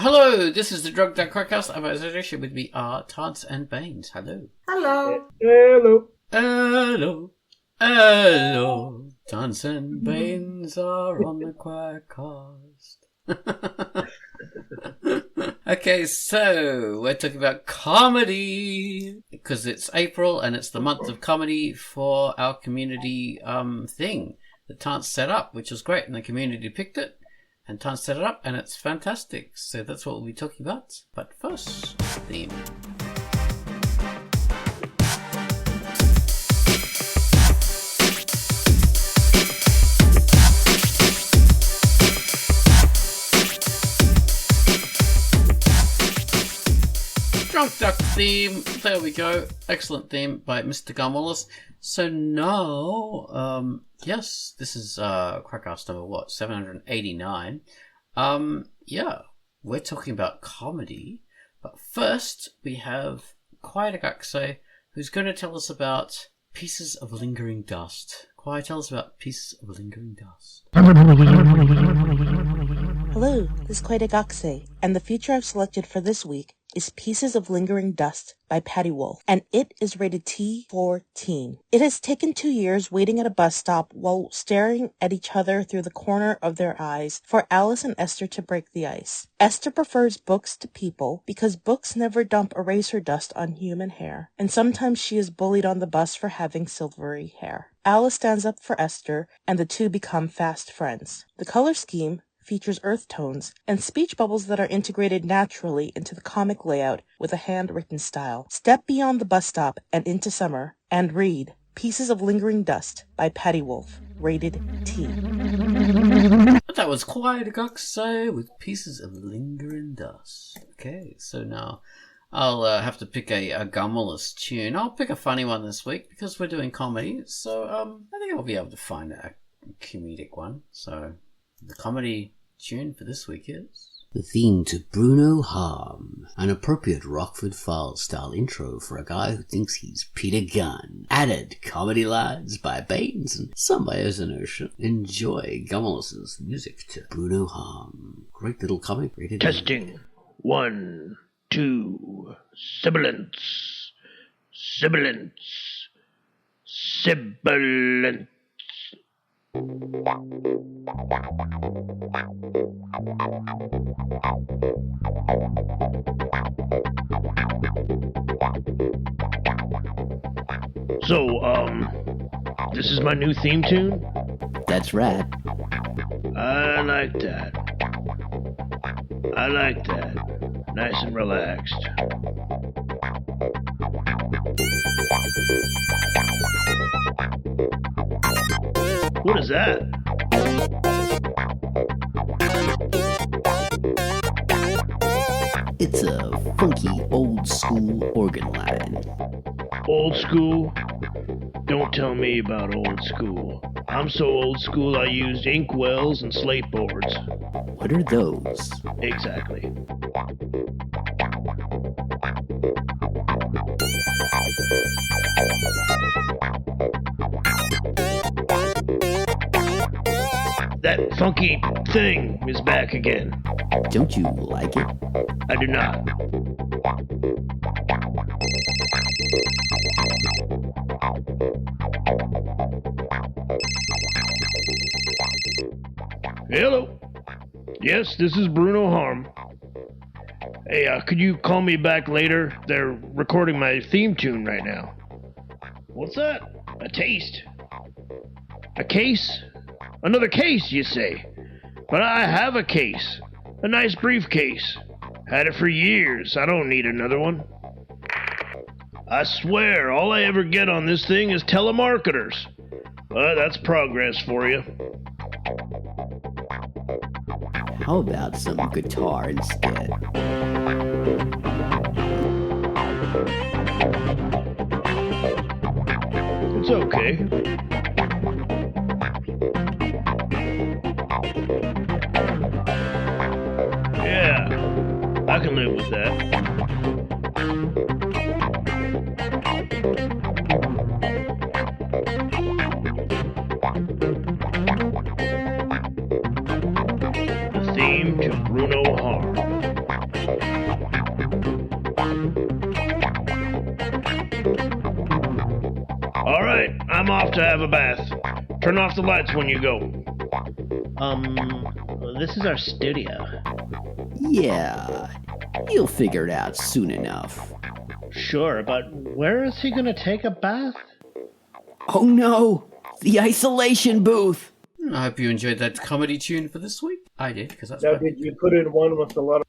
Hello, this is the Drunkduck Quackcast. I'm association with me are Tantz and Baines. Hello. Hello. Hello. Hello. Hello. Tantz and Baines are on the Quackcast. Okay, so we're talking about comedy because it's April and it's the month of comedy for our community thing that Tantz set up, which was great, and the community picked it. And Tantz set it up, and it's fantastic. So that's what we'll be talking about. But first, theme. Drunkduck theme. There we go. Excellent theme by Mr. Gumwallis. So now, yes, this is Quackcast number 789. Yeah, we're talking about comedy. But first, we have Quackcast, who's going to tell us about pieces of lingering dust. Quack, tell us about pieces of lingering dust. Hello, this is Quackcast, and the feature I've selected for this week is Pieces of Lingering Dust by Patty Wolf, and it is rated T for teen. It has taken 2 years waiting at a bus stop while staring at each other through the corner of their eyes for Alice and Esther to break the ice. Esther prefers books to people because books never dump eraser dust on human hair, and sometimes she is bullied on the bus for having silvery hair. Alice stands up for Esther, and the two become fast friends. The color scheme features earth tones and speech bubbles that are integrated naturally into the comic layout with a handwritten style. Step beyond the bus stop and into summer and read Pieces of Lingering Dust by Patty Wolf, rated T. That was Quackcast with Pieces of Lingering Dust. Okay, so now I'll have to pick a Gumwallis tune. I'll pick a funny one this week because we're doing comedy, so I think I'll be able to find a comedic one. So the comedy tune for this week is the theme to Bruno Harm, an appropriate Rockford Files style intro for a guy who thinks he's Peter Gunn. Added comedy lines by Baines and some by Ocean. Enjoy Gumwallis's music to Bruno Harm. Great little comic. Rated Testing. 1, 2. Sibilance. Sibilance. Sibilance. So, this is my new theme tune? That's right. I like that. I like that. Nice and relaxed. What is that? It's a funky old school organ line. Old school? Don't tell me about old school. I'm so old school I used inkwells and slate boards. What are those? Exactly. That funky thing is back again. Don't you like it? I do not. Hello. Yes, this is Bruno Harm. Hey, could you call me back later? They're recording my theme tune right now. What's that? A taste? A case? Another case, you say? But I have a case. A nice briefcase. Had it for years. I don't need another one. I swear, all I ever get on this thing is telemarketers. But that's progress for you. How about some guitar instead? It's okay. Yeah, I can live with that. The theme to Bruno Harm. off to have a bath. Turn off the lights when you go. This is our studio. Yeah, you'll figure it out soon enough. Sure, but where is he gonna take a bath? Oh no, the isolation booth. I hope you enjoyed that comedy tune for this week. I did, because that's Now, my... did you put in one with a lot of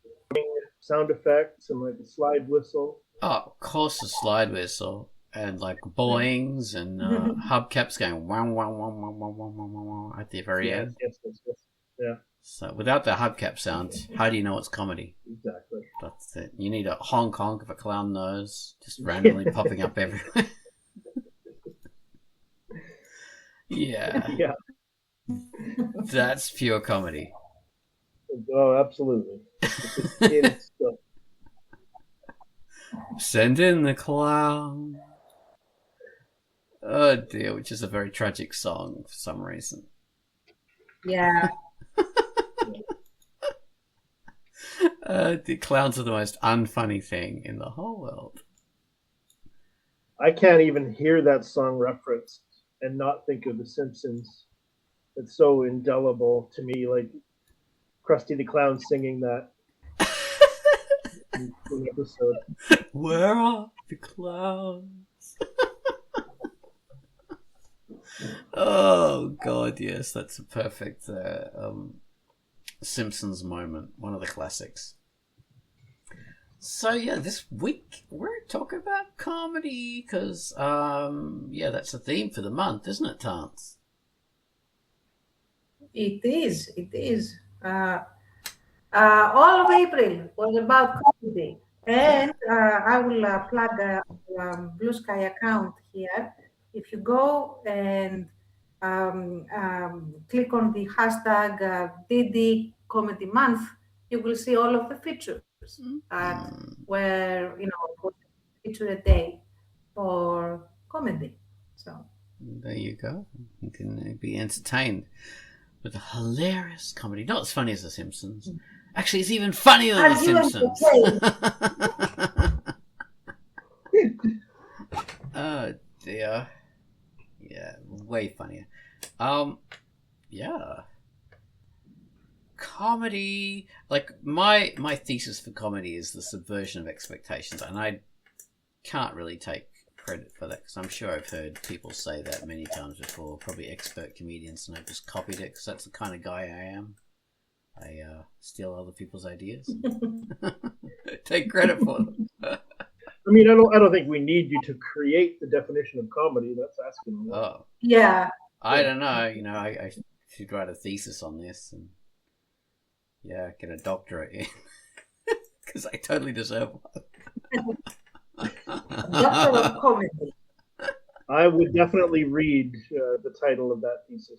sound effects and like a slide whistle? Oh, of course, a slide whistle and like boings and hubcaps going wow wow wow wow wow wow wow wow at the very end. Yes. Yeah, So without the hubcap sound, how do you know it's comedy? exactly. That's it. You need a honk honk of a clown nose just randomly popping up everywhere. Yeah, Yeah. that's pure comedy. Oh, absolutely. It's stuff. Send in the clown. Oh dear, which is a very tragic song for some reason. Yeah. The clowns are the most unfunny thing in the whole world. I can't even hear that song referenced and not think of The Simpsons. It's so indelible to me, like Krusty the Clown singing that in an episode. Where are the clowns? Oh god, yes, that's a perfect Simpsons moment, one of the classics. So yeah, this week we're talking about comedy because that's the theme for the month, isn't it, Tantz? It is. All of April was about comedy. And I will plug a Blue Sky account here. If you go and click on the hashtag DD Comedy Month, you will see all of the features where, feature a day for comedy. So there you go. You can be entertained with a hilarious comedy. Not as funny as The Simpsons. Actually, it's even funnier than The Simpsons. Oh dear. Yeah, way funnier. Yeah. Comedy, like my thesis for comedy is the subversion of expectations, and I can't really take credit for that because I'm sure I've heard people say that many times before, probably expert comedians, and I've just copied it because that's the kind of guy I am. I steal other people's ideas, take credit for them. I mean, I don't think we need you to create the definition of comedy. That's asking a lot. Oh, yeah, I don't know. I should write a thesis on this and get a doctorate in because I totally deserve one. Doctor of Comedy. I would definitely read the title of that thesis.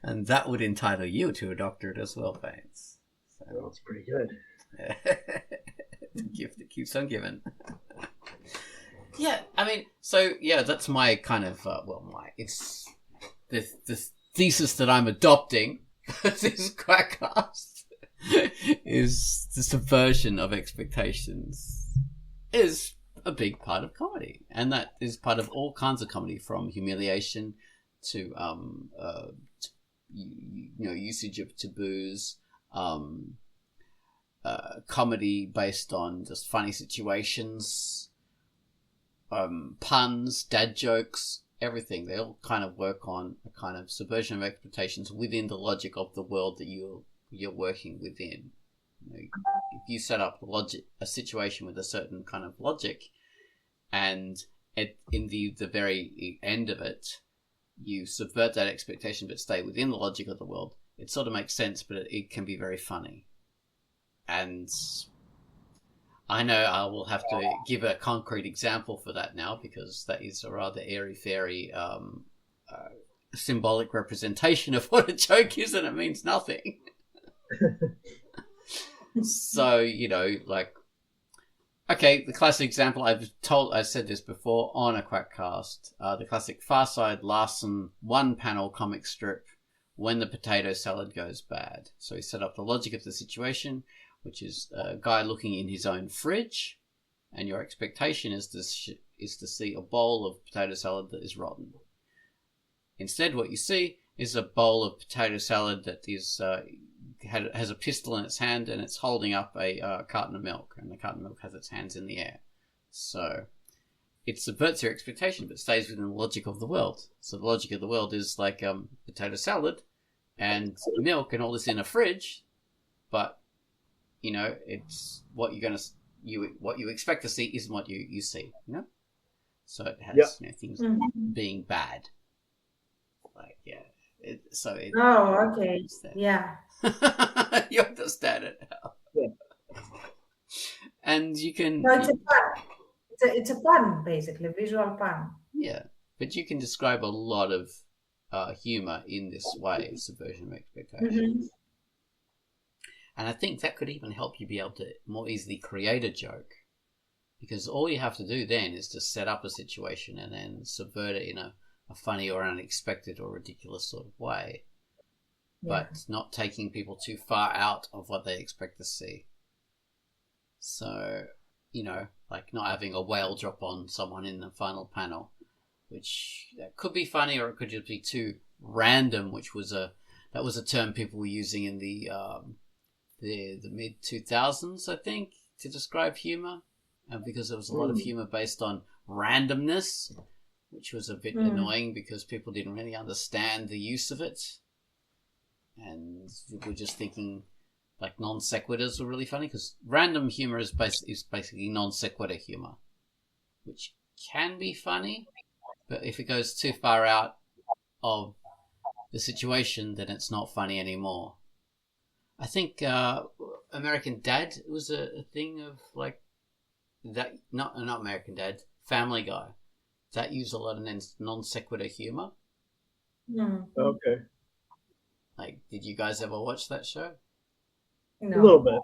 And that would entitle you to a doctorate as well, Bates. So. Well, it's pretty good. The gift that keeps on giving. Yeah, I mean, so yeah, that's my kind of it's the thesis that I'm adopting. This Quackcast is the subversion of expectations is a big part of comedy, and that is part of all kinds of comedy, from humiliation to usage of taboos, comedy based on just funny situations, puns, dad jokes, everything. They all kind of work on a kind of subversion of expectations within the logic of the world that you're working within. If you set up a situation with a certain kind of logic, and in the very end of it, you subvert that expectation but stay within the logic of the world, it sort of makes sense, but it can be very funny. And I know I will have to give a concrete example for that now, because that is a rather airy-fairy symbolic representation of what a joke is, and it means nothing. So, okay, the classic example, I've said this before on a Quackcast, the classic Far Side Larson one-panel comic strip, When the Potato Salad Goes Bad. So he set up the logic of the situation, which is a guy looking in his own fridge, and your expectation is to see a bowl of potato salad that is rotten. Instead, what you see is a bowl of potato salad that is has a pistol in its hand, and it's holding up a carton of milk, and the carton of milk has its hands in the air. So it subverts your expectation, but stays within the logic of the world. So the logic of the world is like potato salad and milk and all this in a fridge, but you know, it's what what you expect to see isn't what you see, you know. So it has things being bad, like Oh, okay. Yeah. You understand it now. Yeah. And you can. No, it's a pun. It's a pun, basically, visual pun. Yeah, but you can describe a lot of humor in this way, subversion of expectations. And I think that could even help you be able to more easily create a joke, because all you have to do then is to set up a situation and then subvert it in a funny or unexpected or ridiculous sort of way, but not taking people too far out of what they expect to see. So, you know, like not having a whale drop on someone in the final panel, which that could be funny, or it could just be too random, which was that was a term people were using in the mid 2000s, I think, to describe humor, because there was a lot of humor based on randomness, which was a bit annoying because people didn't really understand the use of it, and we were just thinking like non-sequiturs were really funny, because random humor is basically non-sequitur humor, which can be funny, but if it goes too far out of the situation, then it's not funny anymore. I think American Dad was a thing of like that. Not American Dad, Family Guy. That used a lot of non-sequitur humor. Okay. Like, did you guys ever watch that show? No. A little bit.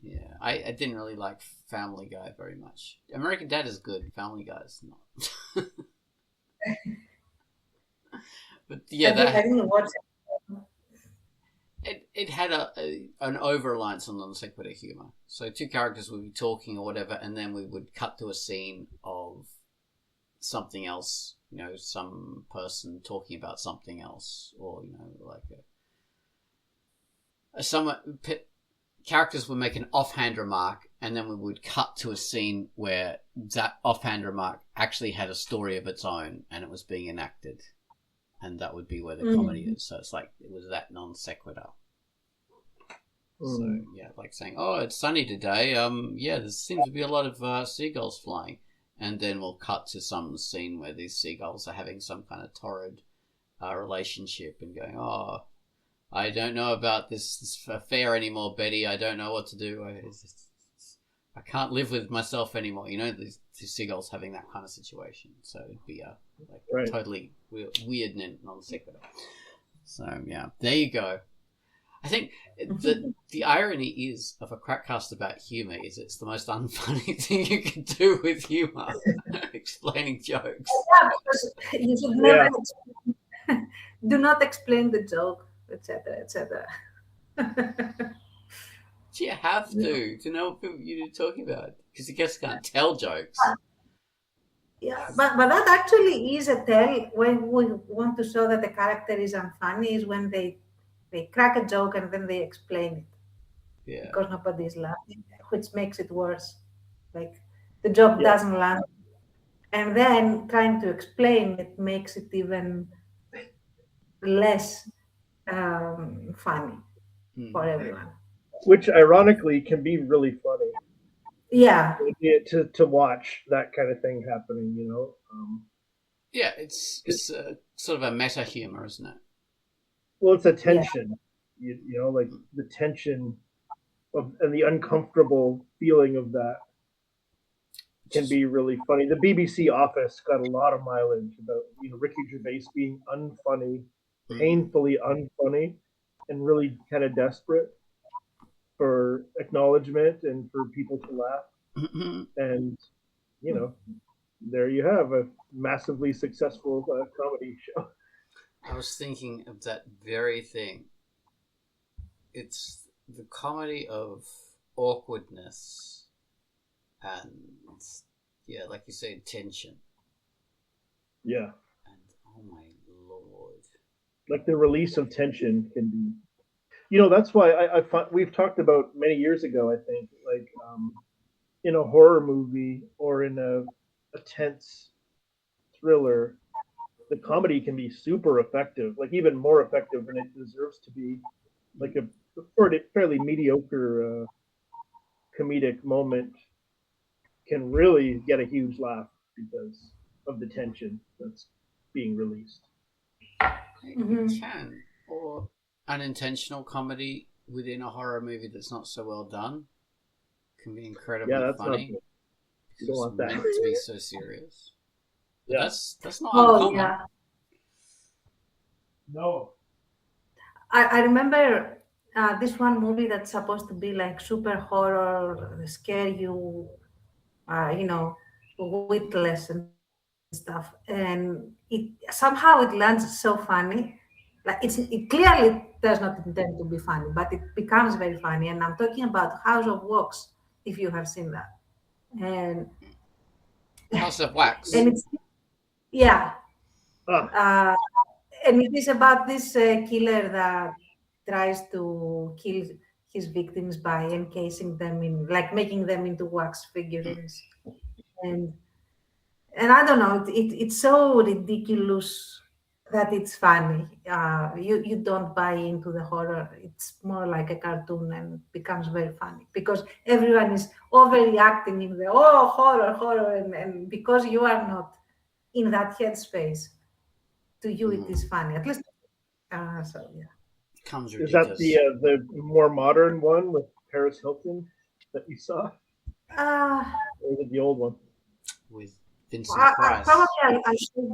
Yeah, I didn't really like Family Guy very much. American Dad is good. Family Guy is not. But yeah, I didn't watch it. It had an over-reliance on non-sequitur humor. So two characters would be talking or whatever, and then we would cut to a scene of something else, you know, some person talking about something else, or, you know, like characters would make an offhand remark, and then we would cut to a scene where that offhand remark actually had a story of its own, and it was being enacted. And that would be where the comedy is. So it's like, it was that non sequitur. So, yeah, like saying, oh, it's sunny today. Yeah, there seems to be a lot of seagulls flying. And then we'll cut to some scene where these seagulls are having some kind of torrid relationship and going, oh, I don't know about this affair anymore, Betty. I don't know what to do. I can't live with myself anymore. You know, these two seagulls having that kind of situation. So it'd be totally weird and non sequitur. So yeah, there you go. I think the irony is of a Quackcast about humour is it's the most unfunny thing you can do with humour, explaining jokes. Yeah, because you should never do not explain the joke, etc., etc. You have to know what you're talking about, because you just can't tell jokes. Yeah, but that actually is a tell when we want to show that the character is unfunny, is when they crack a joke and then they explain it. Yeah. Because nobody is laughing, which makes it worse. Like the joke doesn't land, and then trying to explain it makes it even less funny for everyone. Which ironically can be really funny. Yeah. To watch that kind of thing happening, you know. Yeah, it's sort of a meta humor, isn't it? Well, it's a tension, you know, like the tension and the uncomfortable feeling of that can be really funny. The BBC Office got a lot of mileage about, you know, Ricky Gervais being unfunny, painfully unfunny, and really kind of desperate for acknowledgement and for people to laugh. And, you know, there you have a massively successful comedy show. I was thinking of that very thing. It's the comedy of awkwardness and yeah, like you said, tension. Yeah. And oh my lord, Like the release of tension can be. That's why I we've talked about many years ago. I think like in a horror movie or in a tense thriller, the comedy can be super effective, like even more effective than it deserves to be. Like a fairly mediocre comedic moment can really get a huge laugh because of the tension that's being released. it can, or unintentional comedy within a horror movie that's not so well done can be incredibly Yeah, that's not funny. good. You Because don't it's want that. meant to be so serious. But Yeah. that's not Oh uncommon. yeah, No. I remember this one movie that's supposed to be like super horror, scare you, witless and stuff, and it somehow it lands so funny. Like it clearly does not intend to be funny, but it becomes very funny. And I'm talking about House of Wax, if you have seen that, and House of Wax. and it's yeah, Ah, and it is about this killer that tries to kill his victims by encasing them in, like making them into wax figurines, and I don't know, it's so ridiculous that it's funny. You don't buy into the horror. It's more like a cartoon and becomes very funny because everyone is overreacting in the horror, and because you are not in that headspace, to you it is funny. At least, so yeah. Comes is that ridiculous. the more modern one with Paris Hilton that you saw, Uh, or is it the old one? With Vincent Price. Probably I should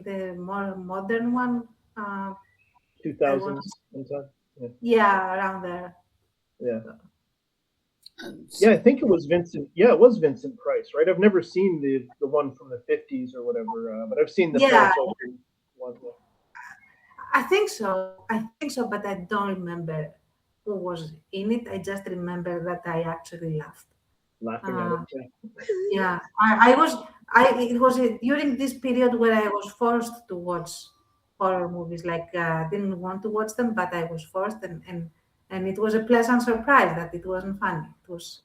the more modern one. I 2000s was, sometime. yeah, around there. Yeah. And Yeah, I think it was Vincent. Yeah, it was Vincent Price, right? I've never seen the one from the 50s or whatever, but I've seen the Yeah, Paris Hilton one. I think so, but I don't remember who was in it. I just remember that I actually laughed. Laughing at Uh, it. yeah, it was during this period where I was forced to watch horror movies. Like I didn't want to watch them, but I was forced, and it was a pleasant surprise that it wasn't funny. It was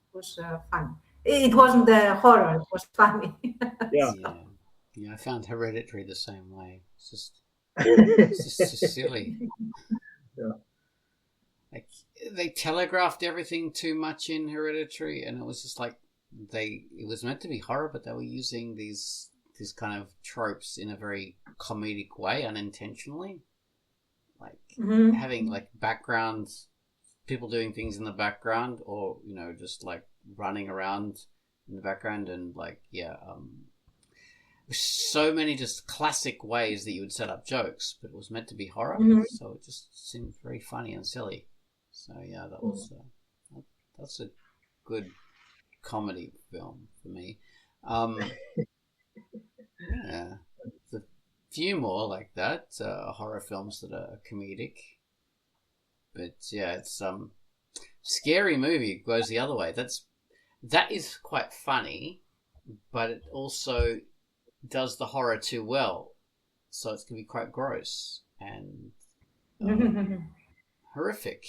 funny. It wasn't the horror; it was funny. Yeah. yeah, I found Hereditary the same way. It's just so silly. Yeah. Like they telegraphed everything too much in Hereditary, and it was just like it was meant to be horror, but they were using these kind of tropes in a very comedic way, unintentionally. Like having like backgrounds, people doing things in the background, or just like running around in the background, and like so many just classic ways that you would set up jokes, but it was meant to be horror, so it just seemed very funny and silly. So yeah, that's a good comedy film for me. Yeah, there's a few more like that, horror films that are comedic, but yeah, it's Scary Movie goes the other way. That is quite funny, but it also does the horror too well, so it's gonna be quite gross and horrific.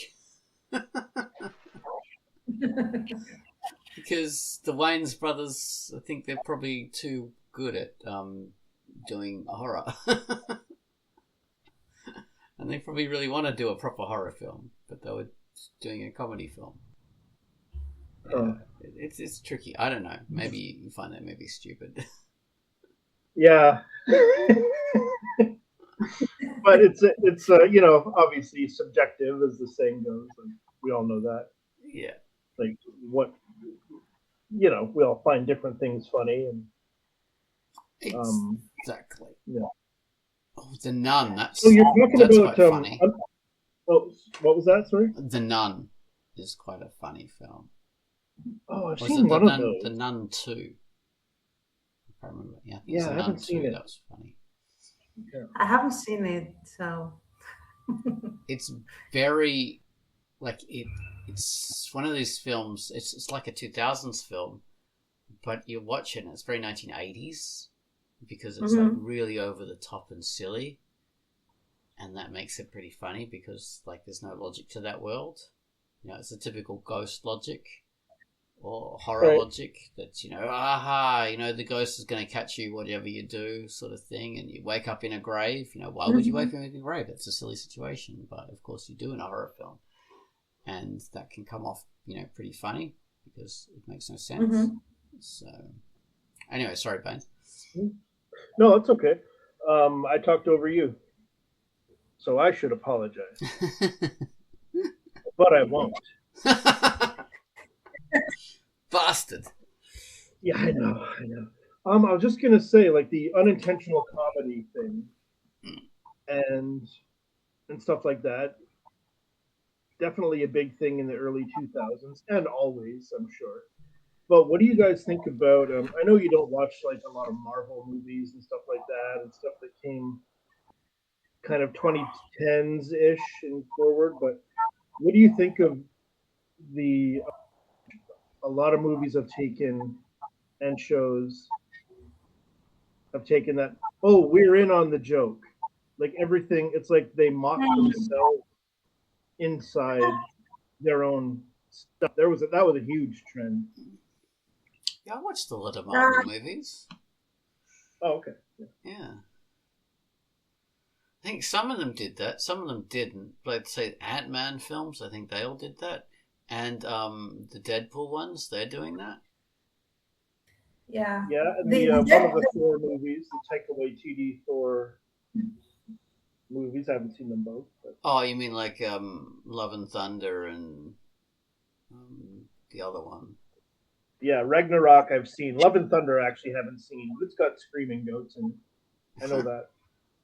Because the Wayans brothers, I think they're probably too good at doing horror, and they probably really want to do a proper horror film, but they were doing a comedy film. Yeah, it's tricky. I don't know. Maybe you find that maybe stupid. Yeah. But it's obviously subjective, as the saying goes, and we all know that. Yeah. Like what we all find different things funny, and exactly. Yeah. Oh, The Nun. That's so you're talking that's about quite funny. What was that? Sorry. The Nun is quite a funny film. Oh, I've Was seen it one of those. The Nun 2? I can't remember. Yeah, I think Yeah, it's The I Nun haven't 2. seen it. That was funny. I haven't seen it, so It's very it's one of these films. It's like a 2000s film, but you watch it and it's very 1980s because it's like really over the top and silly, and that makes it pretty funny because like there's no logic to that world. You know, it's a typical ghost logic or horror logic that's, you know, the ghost is going to catch you whatever you do sort of thing, and you wake up in a grave. You know, why would you wake up in a grave? It's a silly situation, but of course you do in a horror film, and that can come off, you know, pretty funny because it makes no sense. So anyway, sorry, Bane. No, it's okay. I talked over you, so I should apologize. But I won't. Bastard. Yeah, I know. I was just gonna say, like, the unintentional comedy thing and stuff like that. Definitely a big thing in the early 2000s, and always, I'm sure. But what do you guys think about? I know you don't watch like a lot of Marvel movies and stuff like that, and stuff that came kind of 2010s ish and forward. But what do you think of a lot of movies have taken and shows have taken that? Oh, we're in on the joke. Like everything, it's like they mock themselves inside their own stuff. That was a huge trend. Yeah, I watched a lot of Marvel movies. Oh, okay. Yeah. I think some of them did that. Some of them didn't. But I'd say Ant-Man films, I think they all did that. And the Deadpool ones, they're doing that. Yeah. Yeah, and one of the Thor movies, the Taika Waititi Thor movies, I haven't seen them both. But... Oh, you mean like Love and Thunder and the other one? Yeah, Ragnarok I've seen. Love and Thunder I actually haven't seen. It's got screaming goats in it. I know that.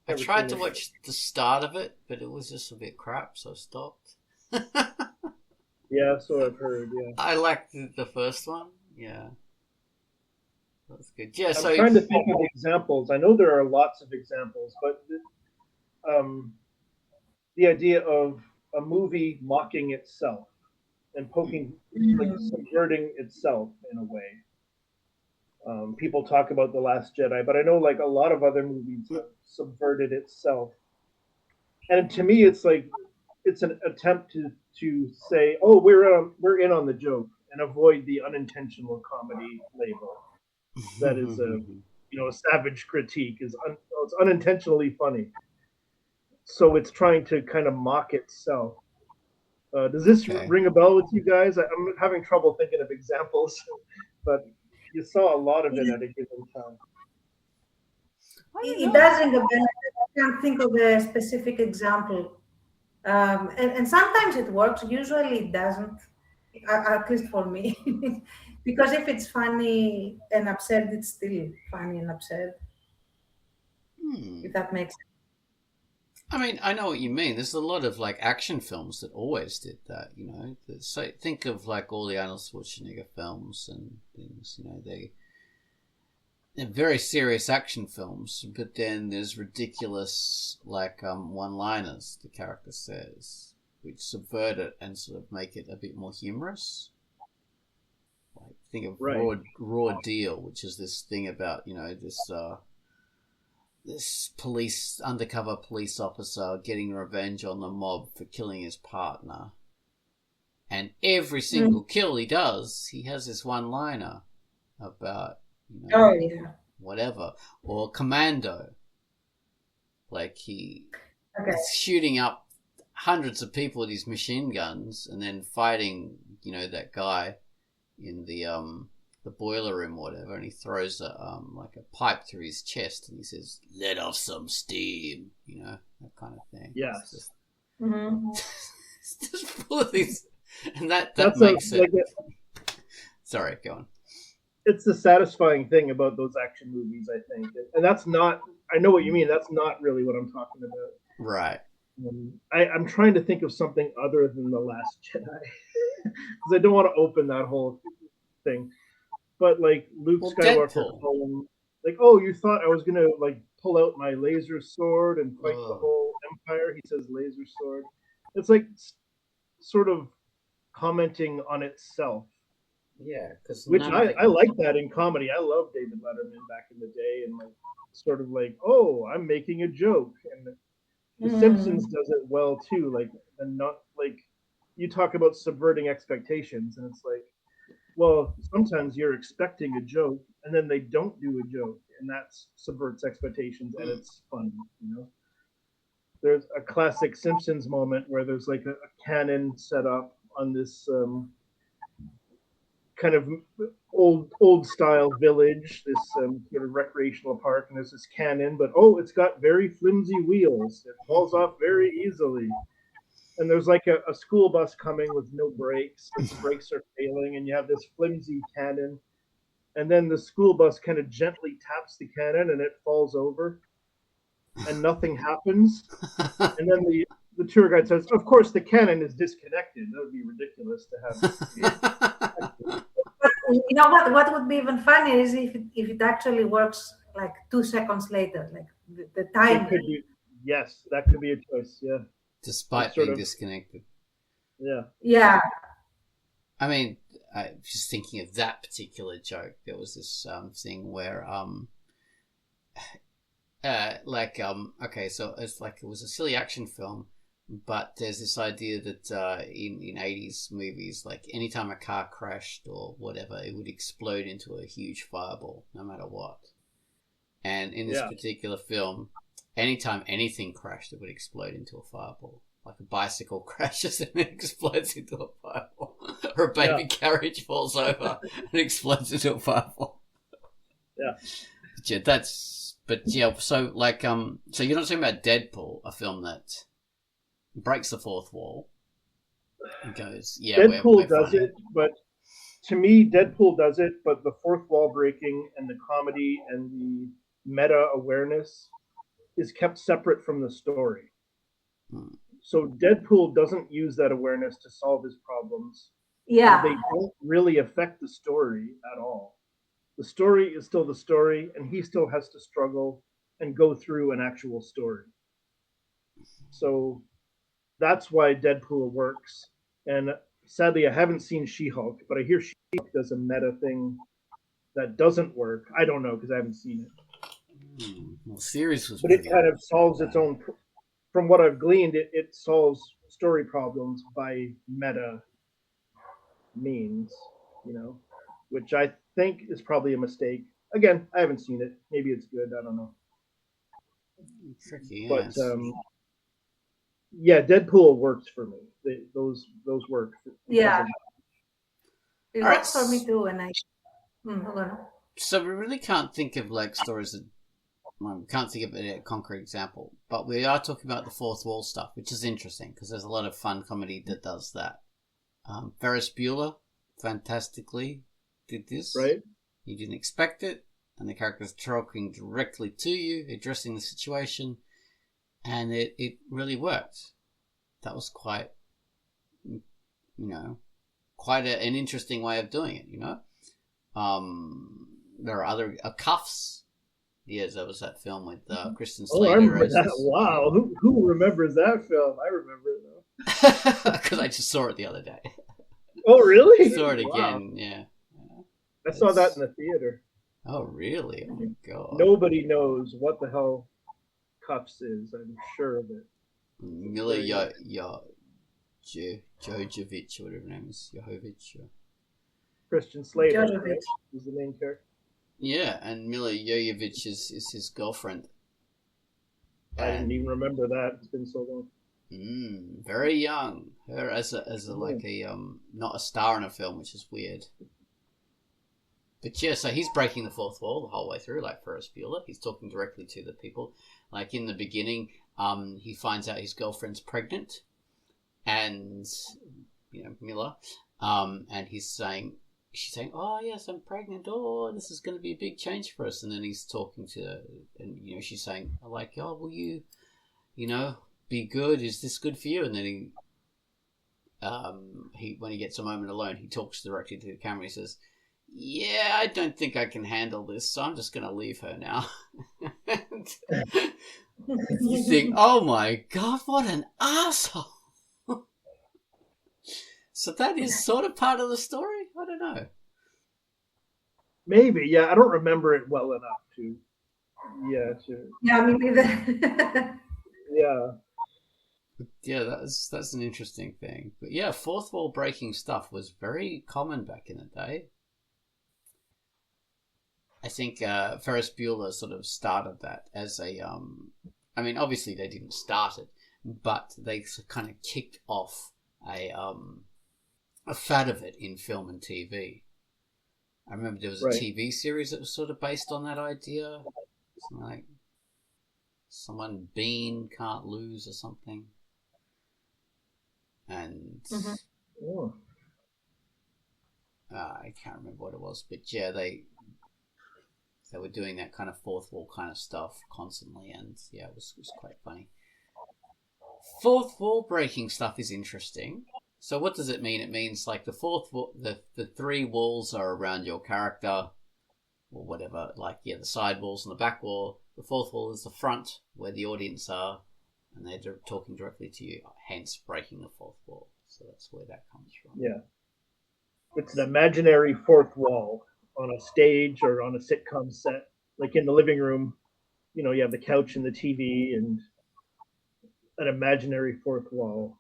I tried to watch the start of it, but it was just a bit crap, so I stopped. Yeah, so I've heard, yeah. I liked the first one, yeah. That's good. Yeah, I'm trying to think of examples. I know there are lots of examples, but the idea of a movie mocking itself and poking, like subverting itself in a way. People talk about The Last Jedi, but I know like a lot of other movies have subverted itself. And to me, it's like it's an attempt to say, "Oh, we're in on the joke," and avoid the unintentional comedy label. That is a savage critique. It's unintentionally funny, so it's trying to kind of mock itself. Does this ring a bell with you guys? I'm having trouble thinking of examples, but you saw a lot of it at a given time. It does ring a bell. I can't think of a specific example. And sometimes it works. Usually it doesn't, at least for me. Because if it's funny and absurd, it's still funny and absurd. If that makes sense. I mean, I know what you mean. There's a lot of like action films that always did that, you know. So think of like all the Arnold Schwarzenegger films and things, you know, they're very serious action films, but then there's ridiculous like one-liners the character says, which subvert it and sort of make it a bit more humorous. Like think of Raw Deal, which is this thing about, you know, this undercover police officer getting revenge on the mob for killing his partner. And every single kill he does, he has this one-liner about, you know, whatever. Or Commando. Like he's shooting up hundreds of people with his machine guns and then fighting, you know, that guy in the boiler room or whatever, and he throws like a pipe through his chest and he says, "Let off some steam," you know, that kind of thing. Yes. It's just full of these, and that makes it. Sorry, go on. It's the satisfying thing about those action movies, I think, and that's not. I know what you mean. That's not really what I'm talking about. Right. I'm trying to think of something other than The Last Jedi because I don't want to open that whole thing. But like Luke Skywalker told him, like, "Oh, you thought I was gonna like pull out my laser sword and fight the whole Empire?" He says, "Laser sword." It's like sort of commenting on itself, Yeah, because Which I like that in comedy. I love David Letterman back in the day, and like sort of like, oh, I'm making a joke, and The Simpsons does it well too. Like, and not like you talk about subverting expectations, and it's like, well, sometimes you're expecting a joke, and then they don't do a joke, and that subverts expectations, and it's funny, you know. There's a classic Simpsons moment where there's like a cannon set up on this kind of old style village, this sort of recreational park, and there's this cannon, but oh, it's got very flimsy wheels. It falls off very easily. And there's like a school bus coming with no brakes. Its brakes are failing, and you have this flimsy cannon. And then the school bus kind of gently taps the cannon, and it falls over, and nothing happens. And then the tour guide says, "Of course, the cannon is disconnected. That would be ridiculous to have." But you know what? What would be even funnier is if it actually works like 2 seconds later, like the time. It could be, yes, that could be a choice. Yeah. Despite being disconnected. Yeah. Yeah. I mean, just thinking of that particular joke, there was this thing where okay, so it's like it was a silly action film, but there's this idea that in 80s movies, like anytime a car crashed or whatever, it would explode into a huge fireball, no matter what. And in this particular film, anytime anything crashed, it would explode into a fireball. Like a bicycle crashes and it explodes into a fireball. Or a baby carriage falls over and explodes into a fireball. Yeah. So like, so you're not talking about Deadpool, a film that breaks the fourth wall and goes, Deadpool does it, but to me, Deadpool does it, but the fourth wall breaking and the comedy and the meta awareness is kept separate from the story. So Deadpool doesn't use that awareness to solve his problems. Yeah. They don't really affect the story at all. The story is still the story, and he still has to struggle and go through an actual story. So that's why Deadpool works. And sadly, I haven't seen She-Hulk, but I hear She-Hulk does a meta thing that doesn't work. I don't know because I haven't seen it. Well, series was, but it kind of solves its own. From what I've gleaned, it solves story problems by meta means, you know, which I think is probably a mistake. Again, I haven't seen it. Maybe it's good. I don't know. Tricky, but Deadpool works for me. Those work. Yeah, it All works for me too. And I. So we really can't think of like stories that. Well, we can't think of a concrete example, but we are talking about the fourth wall stuff, which is interesting because there's a lot of fun comedy that does that. Ferris Bueller fantastically did this. Right. You didn't expect it, and the character's talking directly to you, addressing the situation, and it really worked. That was quite, quite an interesting way of doing it, you know? There are other... Cuffs. Yes, that was that film with Kristen Slater. Oh, I remember that. Wow. Who remembers that film? I remember it, though. Because I just saw it the other day. Oh, really? Saw it again, yeah. I saw that in the theater. Oh, really? Oh, my God. Nobody knows what the hell Cuffs is. I'm sure of it. Mila Jovovich, whatever her name is. Jovovich. Christian Slater is the main character. Yeah, and Mila Jovovich is his girlfriend. I didn't even remember that. It's been so long. Very young. Her as like a not a star in a film, which is weird. But yeah, so he's breaking the fourth wall the whole way through, like Ferris Bueller. He's talking directly to the people. Like in the beginning, he finds out his girlfriend's pregnant, and Mila, and she's saying, "Oh yes, I'm pregnant. Oh, this is going to be a big change for us." And then he's talking to, and she's saying, "Like, oh, will you, be good? Is this good for you?" And then he when he gets a moment alone, he talks directly to the camera. He says, "Yeah, I don't think I can handle this, so I'm just going to leave her now." You think, "Oh my God, what an asshole!" So that is sort of part of the story. I don't know. Maybe, yeah. I don't remember it well enough to. Yeah, to. Yeah, me neither. Yeah. Yeah, that's an interesting thing. But yeah, fourth wall breaking stuff was very common back in the day. I think Ferris Bueller sort of started that as a. I mean, obviously they didn't start it, but they kind of kicked off a fad of it in film and TV. I remember there was a TV series that was sort of based on that idea. Something like someone Bean can't lose or something. And I can't remember what it was, but yeah, they were doing that kind of fourth wall kind of stuff constantly, and yeah, it was quite funny. Fourth wall breaking stuff is interesting. So what does it mean? It means like the fourth wall, the three walls are around your character, or whatever. Like the side walls and the back wall. The fourth wall is the front where the audience are, and they're talking directly to you. Hence, breaking the fourth wall. So that's where that comes from. Yeah, it's an imaginary fourth wall on a stage or on a sitcom set, like in the living room. You know, you have the couch and the TV and an imaginary fourth wall.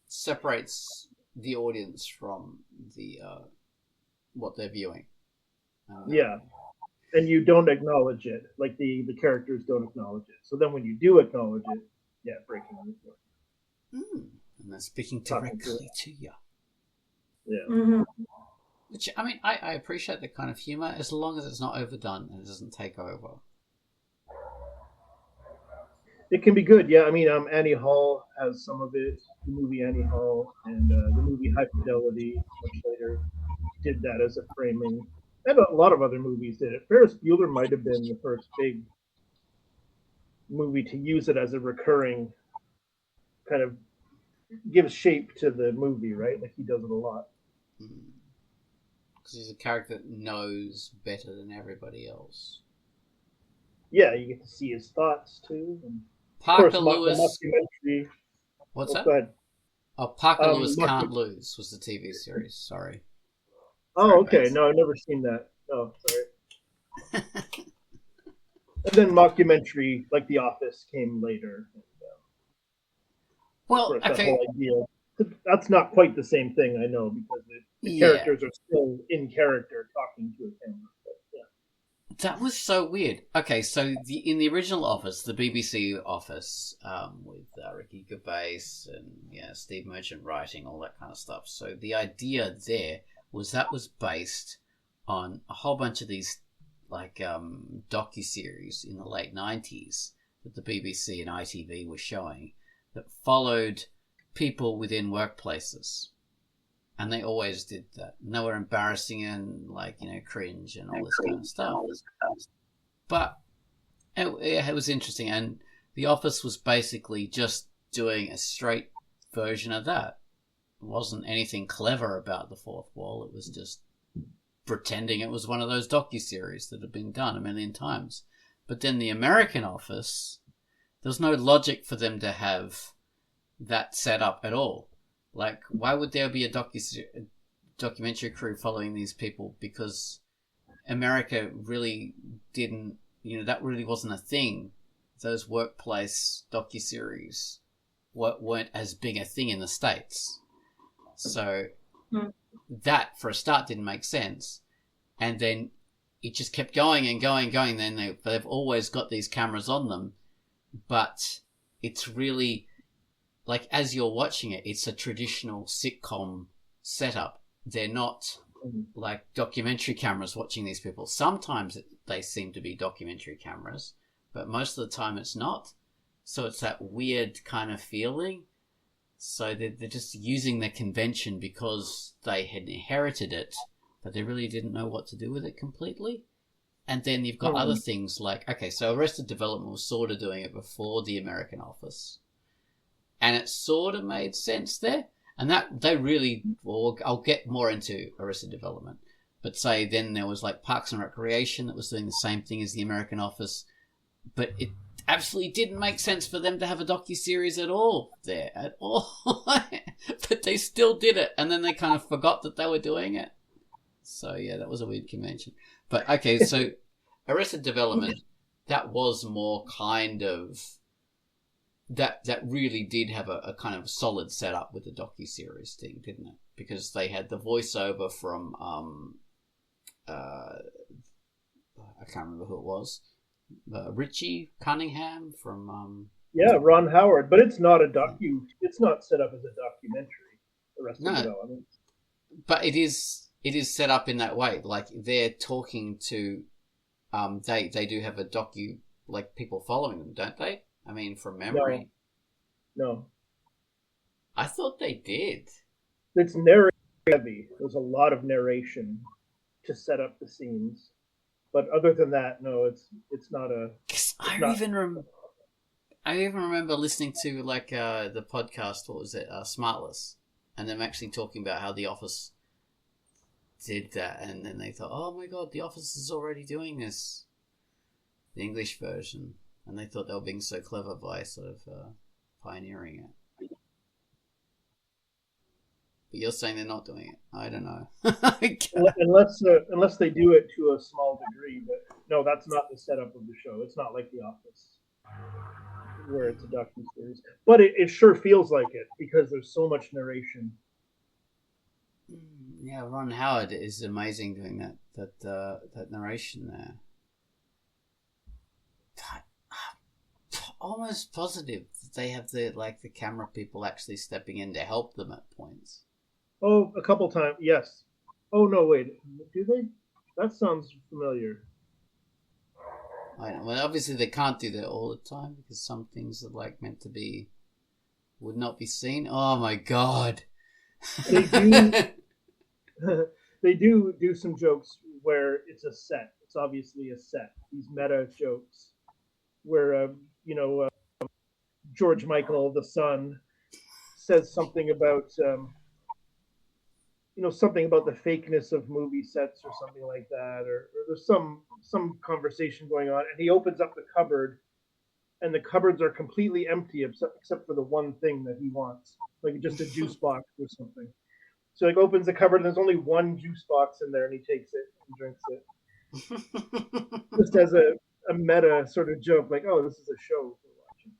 Separates the audience from the what they're viewing. Yeah, and you don't acknowledge it. Like the characters don't acknowledge it. So then when you do acknowledge it, yeah, breaking the fourth. And they're speaking directly to you. Yeah. Mm-hmm. Which, I mean, I appreciate that kind of humour as long as it's not overdone and it doesn't take over. It can be good, yeah. I mean, Annie Hall has some of it. The movie Annie Hall and the movie High Fidelity, much later, did that as a framing. And a lot of other movies did it. Ferris Bueller might have been the first big movie to use it as a recurring kind of gives shape to the movie, right? Like he does it a lot. Because he's a character that knows better than everybody else. Yeah, you get to see his thoughts too. And Parker of course, Lewis. Documentary. What's that? Go ahead. Oh, Parker Lewis Can't Lose was the TV series. Sorry. Oh, okay. No, I've never seen that. Oh, sorry. And then mockumentary, like The Office, came later. And, well, course, that okay. whole idea, that's not quite the same thing, I know, because the characters are still in character talking to a camera. But, yeah. That was so weird. Okay, so in the original Office, the BBC Office, with Ricky Gervais and Steve Merchant writing, all that kind of stuff. So the idea there was that was based on a whole bunch of these like docuseries in the late 90s that the BBC and ITV were showing that followed people within workplaces. And they always did that. And they were embarrassing and cringe and all this kind of stuff. But it was interesting. And The Office was basically just doing a straight version of that. It wasn't anything clever about the fourth wall. It was just pretending it was one of those docuseries that had been done a million times. But then the American Office, there's no logic for them to have that set up at all. Like, why would there be a documentary crew following these people? Because America really didn't, that really wasn't a thing. Those workplace docuseries weren't as big a thing in the States. So that, for a start, didn't make sense. And then it just kept going and going and going. Then they've always got these cameras on them. But it's really, like, as you're watching it, it's a traditional sitcom setup. They're not like documentary cameras watching these people. Sometimes they seem to be documentary cameras, but most of the time it's not. So it's that weird kind of feeling. So they're just using the convention because they had inherited it, but they really didn't know what to do with it completely. And then you've got other things like, okay, so Arrested Development was sort of doing it before the American Office. And it sort of made sense there. And that they really, well, I'll get more into Arrested Development. But say then there was like Parks and Recreation that was doing the same thing as the American Office. But it absolutely didn't make sense for them to have a docuseries at all there, at all. But they still did it. And then they kind of forgot that they were doing it. So yeah, that was a weird convention. But okay, so Arrested Development, that was more kind of that really did have a kind of solid setup with the docuseries thing, didn't it? Because they had the voiceover from I can't remember who it was, Richie Cunningham from Yeah, Ron Howard, but it's not a docu. It's not set up as a documentary. Arrested Development. But it is set up in that way. Like they're talking to, they do have a docu, like people following them, don't they? I mean, from memory. No. I thought they did. It's narrative heavy. There's a lot of narration to set up the scenes, but other than that, no, it's not a. I even remember listening to like the podcast. What was it? Smartless, and them actually talking about how The Office did that, and then they thought, "Oh my God, The Office is already doing this." The English version, and they thought they were being so clever by sort of pioneering it. But you're saying they're not doing it. I don't know. unless they do it to a small degree, but no, that's not the setup of the show. It's not like The Office, where it's a docuseries. But it sure feels like it because there's so much narration. Yeah, Ron Howard is amazing doing that narration there. Almost positive that they have the camera people actually stepping in to help them at points. Oh, a couple times, yes. Oh no, wait, do they? That sounds familiar. I know. Well, obviously they can't do that all the time because some things are like meant to be would not be seen. Oh my God! They do. They do some jokes where it's a set. It's obviously a set. These meta jokes where George Michael, the son, says something about something about the fakeness of movie sets or something like that, or there's some conversation going on, and he opens up the cupboard, and the cupboards are completely empty except for the one thing that he wants, like just a juice box or something. So he opens the cupboard, and there's only one juice box in there, and he takes it and drinks it, just as a meta sort of joke, like, oh, this is a show we're watching.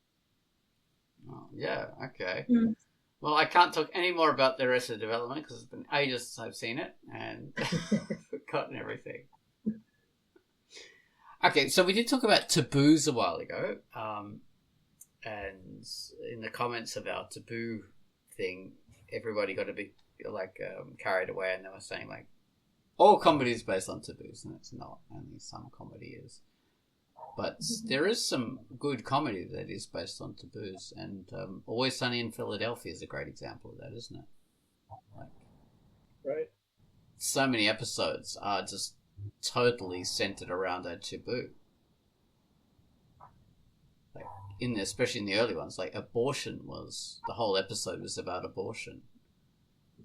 Oh, yeah, okay. Mm. Well, I can't talk any more about the rest of the development because it's been ages since I've seen it and forgotten everything. Okay, so we did talk about taboos a while ago, and in the comments of our taboo thing, everybody got a bit carried away, and they were saying like all comedy is based on taboos, and it's not. Only some comedy is. But there is some good comedy that is based on taboos, and Always Sunny in Philadelphia is a great example of that, isn't it? Right. So many episodes are just totally centered around a taboo. Especially in the early ones, like abortion the whole episode was about abortion.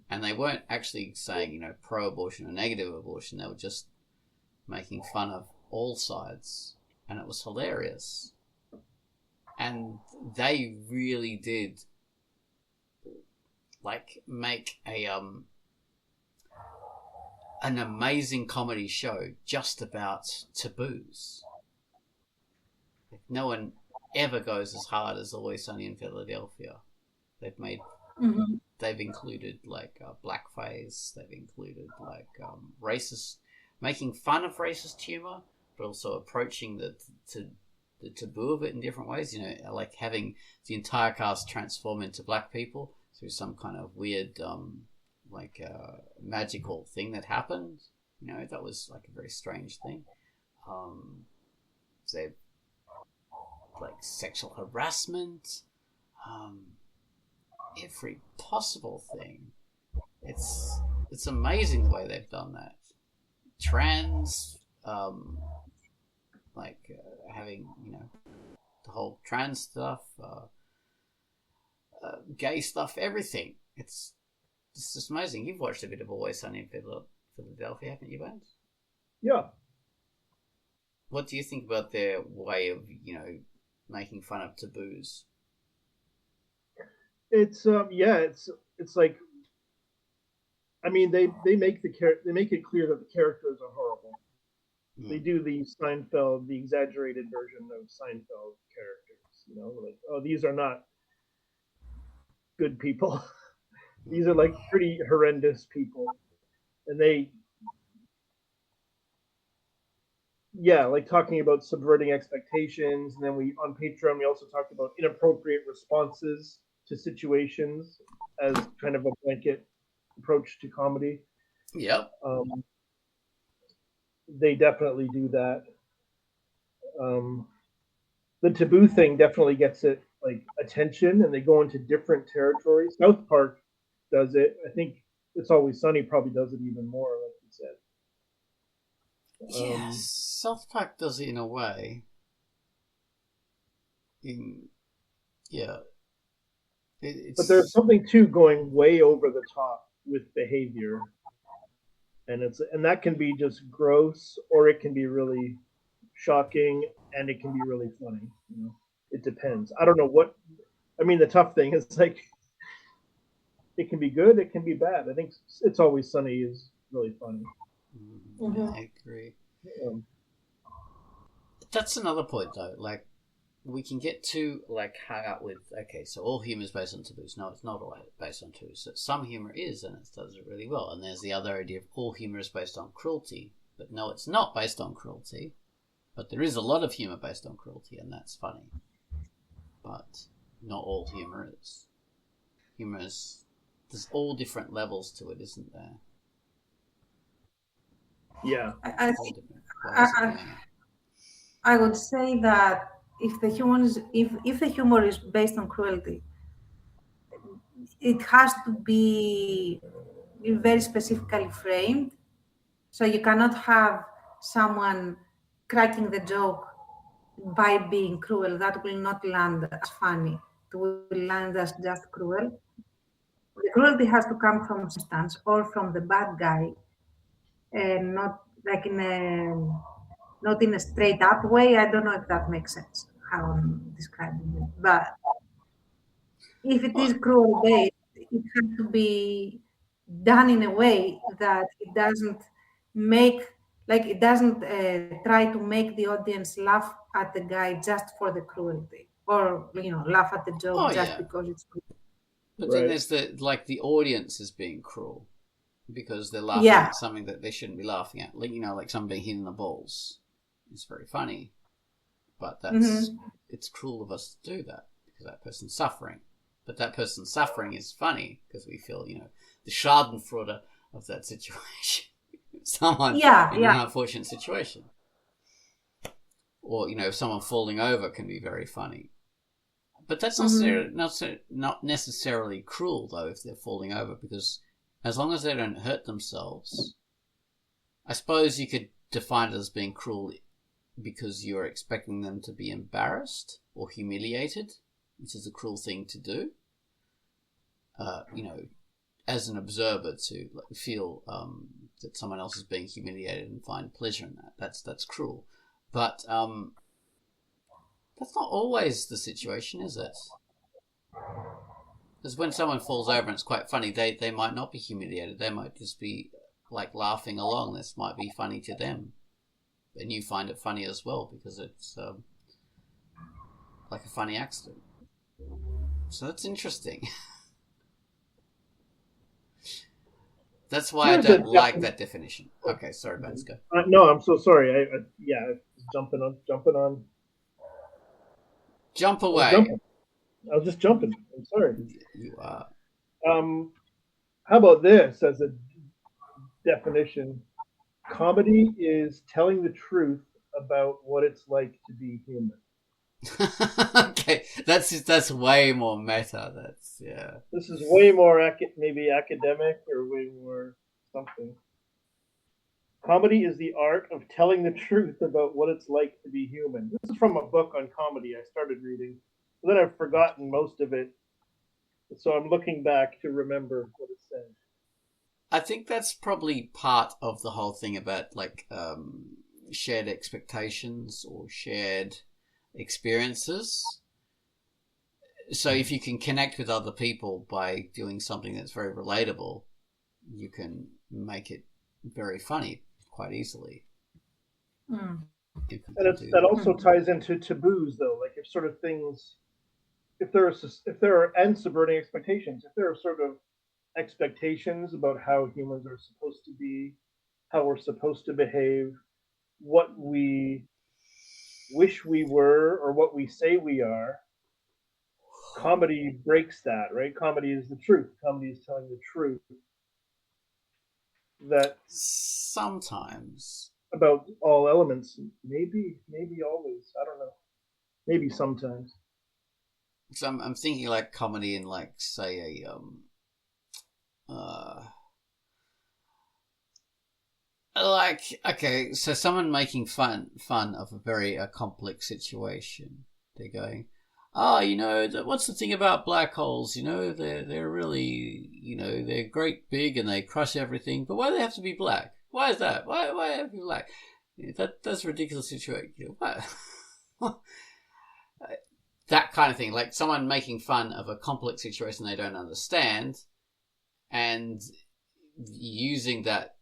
And they weren't actually saying, pro-abortion or negative abortion. They were just making fun of all sides. And it was hilarious. And they really did, make an amazing comedy show just about taboos. No one ever goes as hard as Always Sunny in Philadelphia. They've included blackface. They've included racist, making fun of racist humor, but also approaching the taboo of it in different ways. Like having the entire cast transform into black people through some kind of weird, magical thing that happened. That was a very strange thing. They sexual harassment, every possible thing. It's amazing the way they've done that. Trans, having the whole trans stuff, gay stuff, everything. It's just amazing. You've watched a bit of Always Sunny in Philadelphia, haven't you, Ben? Yeah. What do you think about their way of making fun of taboos? It's like I mean, they make they make it clear that the characters are horrible. They do the exaggerated version of Seinfeld characters. You know, like, oh, these are not good people. These are like pretty horrendous people, and like talking about subverting expectations. And then on Patreon we also talked about inappropriate responses to situations as kind of a blanket approach to comedy. Yep. They definitely do that. The taboo thing definitely gets it like attention, and they go into different territories. South Park does it. I think It's Always Sunny probably does it even more, like you said. Yes, South Park does it in a way. But there's something too going way over the top with behavior, and that can be just gross, or it can be really shocking, and it can be really funny. You know, it depends. I don't know what. I mean, the tough thing is like it can be good, it can be bad. I think It's Always Sunny is really funny. Yeah, I agree. That's another point, though. Like, we can get too hung up with, okay, so all humor is based on taboos. No, it's not all based on taboos. So some humor is, and it does it really well. And there's the other idea of all humor is based on cruelty. But no, it's not based on cruelty. But there is a lot of humor based on cruelty, and that's funny. But not all humor is. Humor is... There's all different levels to it, isn't there? Yeah. I would say that if the humor is based on cruelty, it has to be very specifically framed. So you cannot have someone cracking the joke by being cruel. That will not land as funny. It will land as just cruel. The cruelty has to come from substance or from the bad guy, and not like not in a straight up way. I don't know if that makes sense how I'm describing it. But if it is cruel based, it has to be done in a way that it doesn't try to make the audience laugh at the guy just for the cruelty, or laugh at the joke because it's cruel. But then there's the audience is being cruel because they're laughing at something that they shouldn't be laughing at. Like someone being hit in the balls. It's very funny, but it's cruel of us to do that because that person's suffering. But that person's suffering is funny because we feel, the schadenfreude of that situation. Someone in an unfortunate situation. Or, someone falling over can be very funny. But that's not necessarily cruel, though, if they're falling over, because as long as they don't hurt themselves, I suppose you could define it as being cruel because you're expecting them to be embarrassed or humiliated, which is a cruel thing to do. As an observer to feel that someone else is being humiliated and find pleasure in that. That's cruel. But that's not always the situation, is it? Because when someone falls over and it's quite funny, they might not be humiliated. They might just be laughing along. This might be funny to them. And you find it funny as well because it's like a funny accident. So that's interesting. That's why I don't like that definition. Okay, sorry, Vance, go. No, I'm so sorry. I jumping on. Jump away. I was just jumping. I'm sorry. You are. How about this as a definition? Comedy is telling the truth about what it's like to be human. Okay, that's way more meta. This is way more maybe academic or way more something. Comedy is the art of telling the truth about what it's like to be human. This is from a book on comedy I started reading, but then I've forgotten most of it, so I'm looking back to remember what it said. I think that's probably part of the whole thing about shared expectations or shared experiences. So if you can connect with other people by doing something that's very relatable, you can make it very funny quite easily. Mm. And that also ties into taboos, though. Like if sort of things, if there are and subverting expectations, if there are sort of expectations about how humans are supposed to be, how we're supposed to behave, what we wish we were, or what we say we are, comedy breaks that, right? Comedy is the truth. Comedy is telling the truth. That sometimes about all elements, maybe always. I don't know. Maybe sometimes. So I'm thinking like comedy in like say like okay, so someone making fun of a very complex situation. They're going, oh, what's the thing about black holes? They're really, they're great big and they crush everything. But why do they have to be black? Why is that? Why have to be black? That's a ridiculous situation. What? That kind of thing, like someone making fun of a complex situation they don't understand, and using that,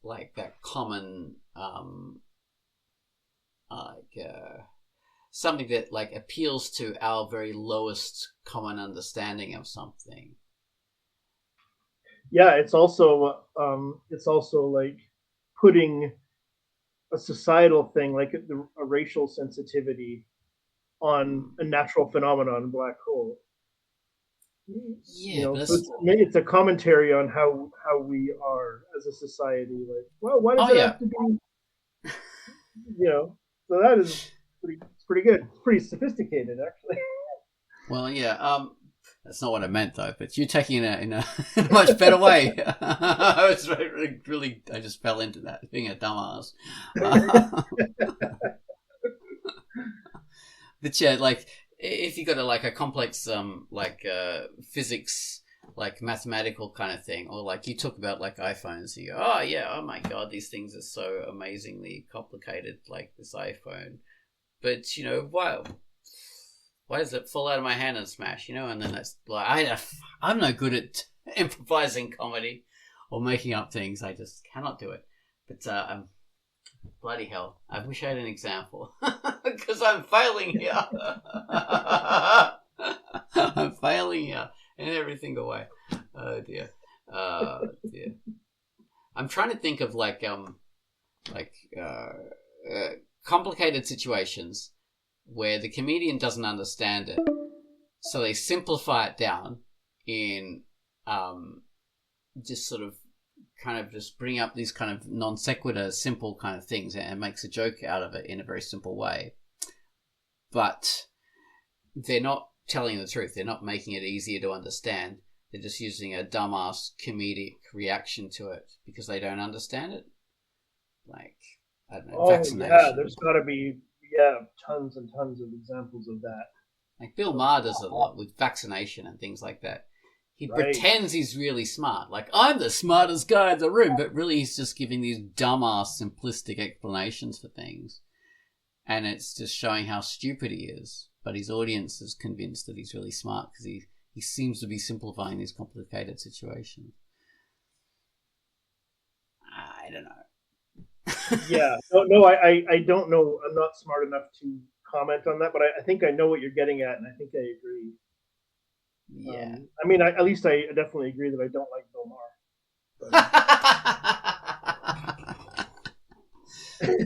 like that common, something that like appeals to our very lowest common understanding of something. Yeah, it's also like putting a societal thing, like a racial sensitivity, on a natural phenomenon, black hole. Yeah, so it's a commentary on how we are as a society. Like, well, why does it have to be? So that is pretty good. It's pretty sophisticated, actually. Well, yeah. That's not what I meant, though. But you're taking it in a much better way. I was really, I just fell into that, being a dumbass. But yeah, like if you got a complex physics, like mathematical kind of thing, or like you talk about like iPhones, you go, oh yeah, oh my god, these things are so amazingly complicated, like this iPhone. But why does it fall out of my hand and smash? And then that's like I'm no good at improvising comedy or making up things. I just cannot do it. But bloody hell, I wish I had an example because I'm failing here. I'm failing here in every single way. Oh dear. I'm trying to think of complicated situations where the comedian doesn't understand it, so they simplify it down in just sort of kind of just bring up these kind of non-sequitur simple kind of things and makes a joke out of it in a very simple way. But they're not telling the truth. They're not making it easier to understand. They're just using a dumbass comedic reaction to it because they don't understand it. Like, I don't know, vaccination. Yeah, there's got to be tons and tons of examples of that. Like Bill Maher does a lot with vaccination and things like that. He pretends he's really smart. Like, I'm the smartest guy in the room, but really he's just giving these dumbass, simplistic explanations for things. And it's just showing how stupid he is. But his audience is convinced that he's really smart because he seems to be simplifying these complicated situations. I don't know. Yeah. No, I don't know. I'm not smart enough to comment on that, but I think I know what you're getting at, and I think I agree. Yeah. I mean, at least I definitely agree that I don't like Bill Maher.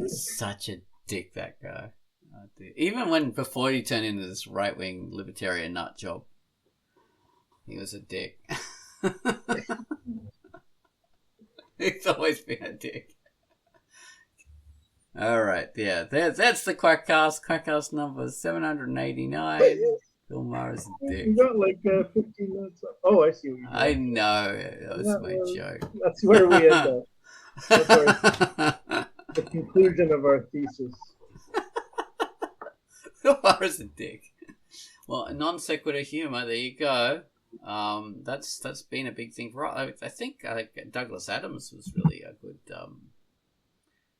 Such a dick, that guy. Oh, even before he turned into this right-wing libertarian nut job, he was a dick. He's always been a dick. All right, yeah, that's the Quackcast. Quackcast number 789. Bill Maher is a dick. You got like 15 minutes left. Oh, I see what you're doing. I know. That was my joke. That's where we end up. That's the conclusion of our thesis. Bill Maher is a dick. Well, non-sequitur humor, there you go. That's been a big thing for us. I think Douglas Adams was really a good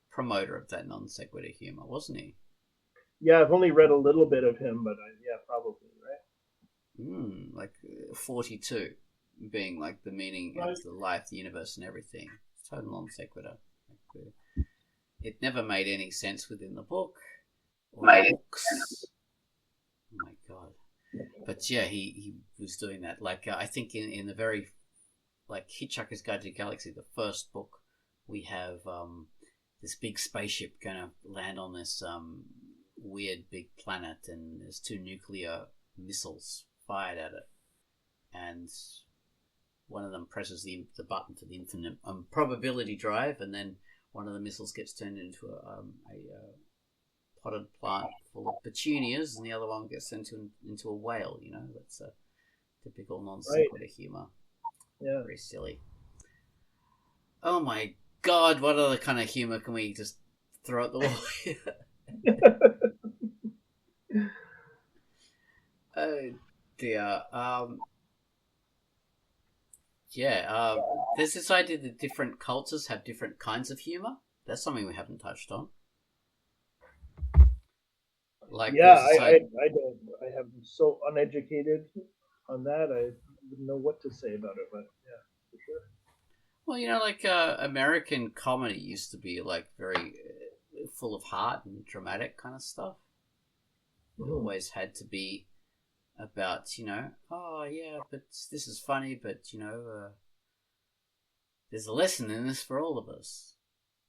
promoter of that non-sequitur humor, wasn't he? Yeah, I've only read a little bit of him, but yeah, probably, right? Like 42. being like the meaning of the life, the universe, and everything. Total non-sequitur. It never made any sense within the book or the books. Oh my god! But yeah, he was doing that. Like I think in the very like Hitchhiker's Guide to the Galaxy, the first book, we have this big spaceship gonna land on this weird big planet, and there's 2 nuclear missiles fired at it, and one of them presses the button to the infinite probability drive, and then one of the missiles gets turned into a potted plant full of petunias, and the other one gets sent into a whale. You know, that's a typical non-sequitur humor. Yeah. Very silly. Oh my god, what other kind of humor can we just throw at the wall here? Oh dear. There's this idea that different cultures have different kinds of humor. That's something we haven't touched on. Like, I don't. I am so uneducated on that. I wouldn't know what to say about it, but yeah, for sure. Well, you know, like American comedy used to be like very full of heart and dramatic kind of stuff. It always had to be about, you know, oh yeah, but this is funny, but you know, there's a lesson in this for all of us.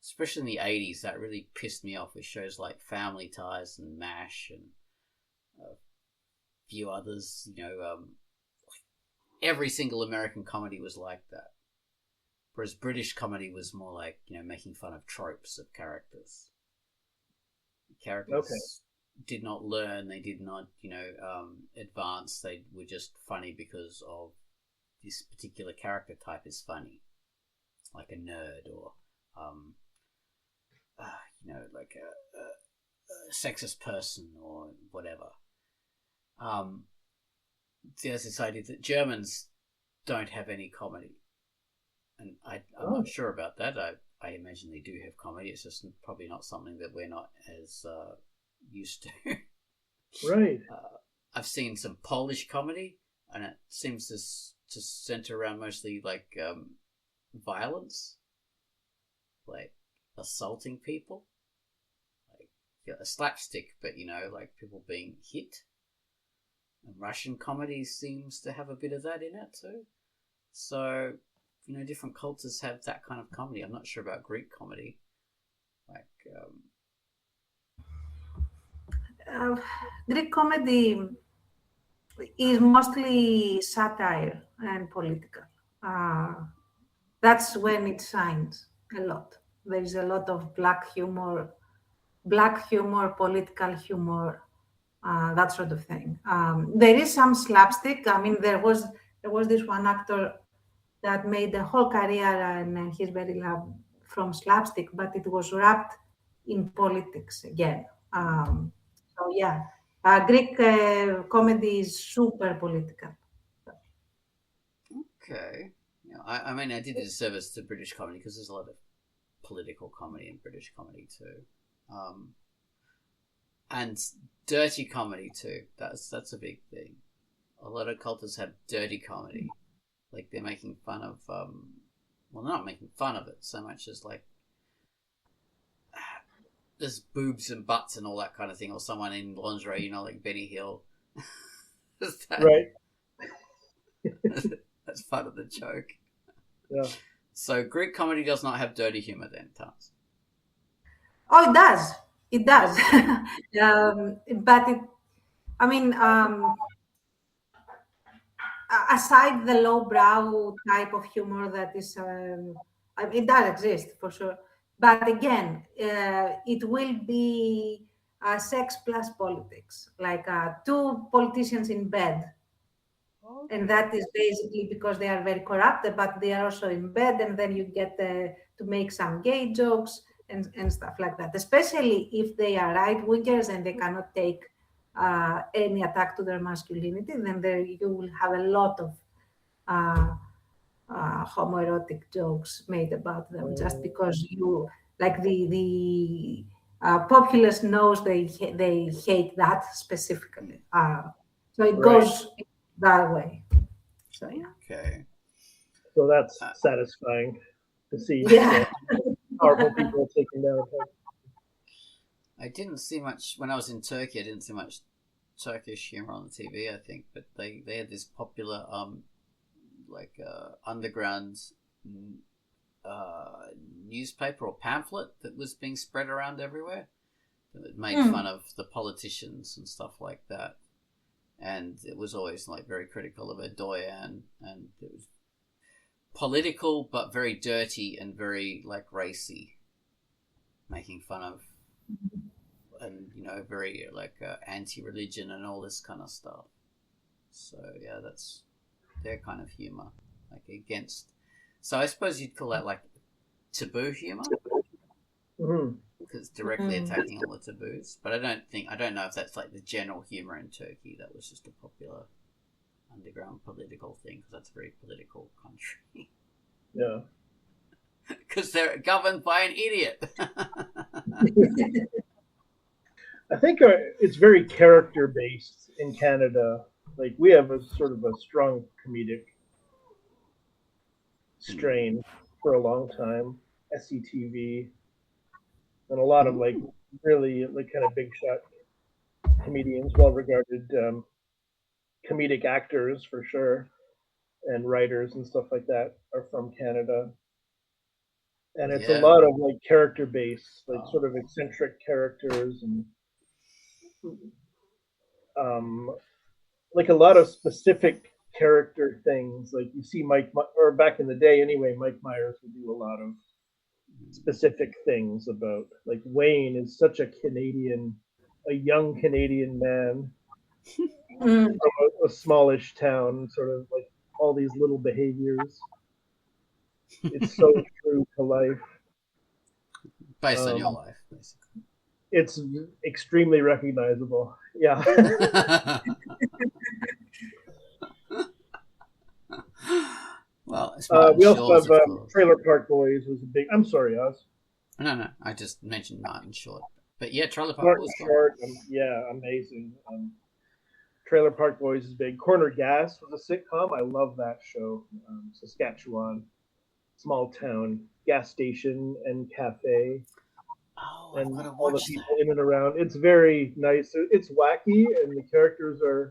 Especially in the 80s, that really pissed me off with shows like Family Ties and MASH and a few others. You know, every single American comedy was like that. Whereas British comedy was more like, you know, making fun of tropes of characters. Characters did not learn, they did not, you know, advance. They were just funny because of this particular character type is funny. Like a nerd or... you know, like a sexist person or whatever. There's this idea that Germans don't have any comedy, and I'm not sure about that. I imagine they do have comedy. It's just probably not something that we're not as used to. Right. I've seen some Polish comedy, and it seems to center around mostly like violence, like assaulting people, like a slapstick, but you know, like people being hit. And Russian comedy seems to have a bit of that in it too. So, you know, different cultures have that kind of comedy. I'm not sure about Greek comedy. Like, Greek comedy is mostly satire and political. That's when it shines a lot. There is a lot of black humor, political humor, that sort of thing. There is some slapstick. I mean, there was this one actor that made the whole career and he's very loved from slapstick, but it was wrapped in politics again. So yeah, Greek comedy is super political. okay. Yeah, I mean, I did a disservice to British comedy because there's a lot of political comedy in British comedy too. And dirty comedy too. That's a big thing. A lot of cultures have dirty comedy. Like they're making fun of well, they're not making fun of it so much as like there's boobs and butts and all that kind of thing, or someone in lingerie, you know, like Benny Hill. Right. That's part of the joke. Yeah. So Greek comedy does not have dirty humor then, Tantz. Oh, it does. It does. But it, I mean, aside the lowbrow type of humor that is, it does exist for sure. But again, it will be sex plus politics, like 2 politicians in bed. And that is basically because they are very corrupt, but they are also in bed, and then you get to make some gay jokes and stuff like that, especially if they are right-wingers and they cannot take any attack to their masculinity, then there you will have a lot of homoerotic jokes made about them just because you, like the populace knows they hate that specifically. So it goes that way. So yeah. Okay. So that's satisfying to see. Yeah. Powerful people taken down. I didn't see much when I was in Turkey. I didn't see much Turkish humor on the TV, I think, but they had this popular underground newspaper or pamphlet that was being spread around everywhere that made fun of the politicians and stuff like that, and it was always like very critical of Erdogan, and it was political but very dirty and very like racy, making fun of and very like anti-religion and all this kind of stuff. So yeah, that's their kind of humor, like against. So I suppose you'd call that like taboo humor, because it's directly attacking all the taboos. But I don't know if that's like the general humor in Turkey. That was just a popular underground political thing, because that's a very political country. Yeah, because they're governed by an idiot. I think it's very character based in Canada. Like we have a sort of a strong comedic strain for a long time. SCTV and a lot of like really like kind of big shot comedians, well regarded comedic actors for sure, and writers and stuff like that are from Canada. And it's a lot of like character based, like sort of eccentric characters, and like a lot of specific character things. Like you see or back in the day anyway, Mike Myers would do a lot of specific things about, like Wayne is such a young Canadian man from a smallish town, sort of like all these little behaviors. It's so true to life. Based on your life, basically. It's extremely recognizable. Yeah. Well, we also have Trailer Park Boys was a big. I'm sorry, Oz. No. I just mentioned Martin Short, but yeah, Trailer Park Boys. Short, amazing. Trailer Park Boys is big. Corner Gas was a sitcom. I love that show. Saskatchewan, small town gas station and cafe. Oh, and all the people in and around. It's very nice. It's wacky, and the characters are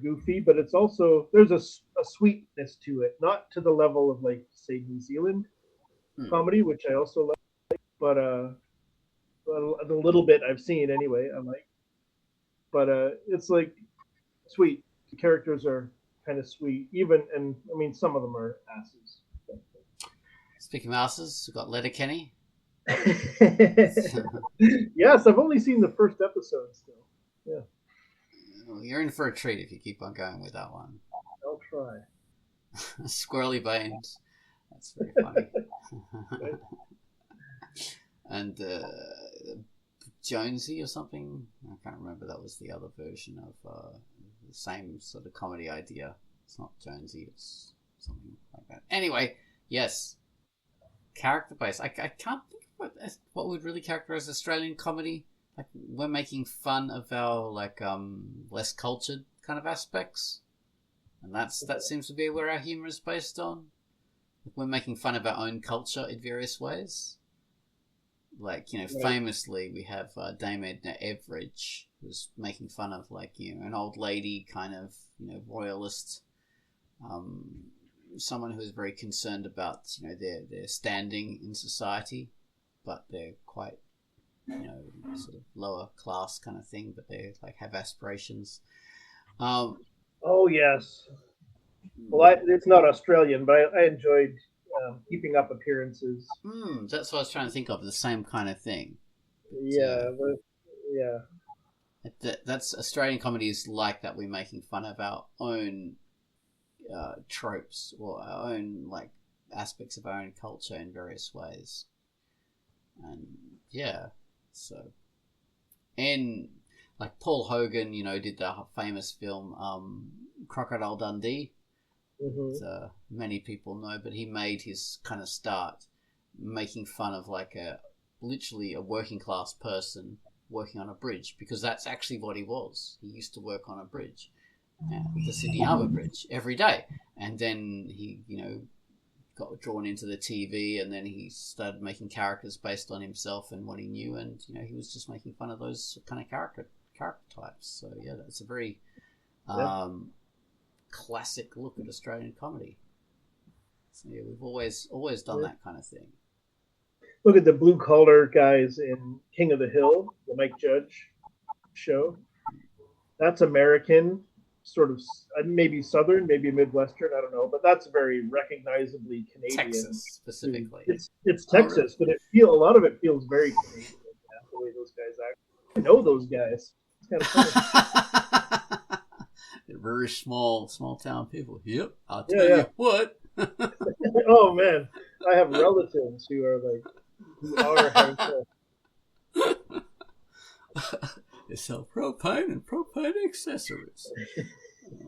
goofy, but it's also there's a sweetness to it, not to the level of like say New Zealand comedy, which I also like, but the little bit I've seen anyway, I like. But it's like sweet. The characters are kind of sweet, and I mean some of them are asses. Speaking of asses, we've got Letterkenny. Yes, I've only seen the first episode still. Yeah. Well, you're in for a treat if you keep on going with that one. I'll try. Squirrely Bones. That's very funny. And Jonesy or something. I can't remember. That was the other version of the same sort of comedy idea. It's not Jonesy. It's something like that. Anyway, yes. Character based. I can't think of what would really characterize Australian comedy. Like we're making fun of our less cultured kind of aspects, and that seems to be where our humor is based on. Like we're making fun of our own culture in various ways. Like famously we have Dame Edna Everage who's making fun of an old lady kind of royalist, someone who is very concerned about their standing in society, but they're quite sort of lower class kind of thing, but they have aspirations. Oh yes. Well, it's not Australian, but I enjoyed Keeping Up Appearances. That's what I was trying to think of. The same kind of thing. Yeah, so, yeah. That's Australian comedy is like that. We're making fun of our own tropes or our own aspects of our own culture in various ways, and yeah. So, and Paul Hogan, did the famous film Crocodile Dundee. That, many people know, but he made his kind of start making fun of literally a working class person working on a bridge, because that's actually what he was. He used to work on a bridge, the Sydney Harbour Bridge, every day, and then he got drawn into the TV, and then he started making characters based on himself and what he knew, and he was just making fun of those kind of character types. So yeah, that's a very classic look at Australian comedy. So yeah, we've always done that kind of thing. Look at the blue collar guys in King of the Hill, the Mike Judge show. That's American, sort of maybe Southern, maybe Midwestern, I don't know, but that's very recognizably Canadian. Texas specifically. It's Texas, but a lot of it feels very Canadian. The way those guys act. I know those guys. It's kind of funny. They're very small town people. Yep, I'll tell you what. Oh man, I have relatives who are hardcore. They sell propane and propane accessories. Oh,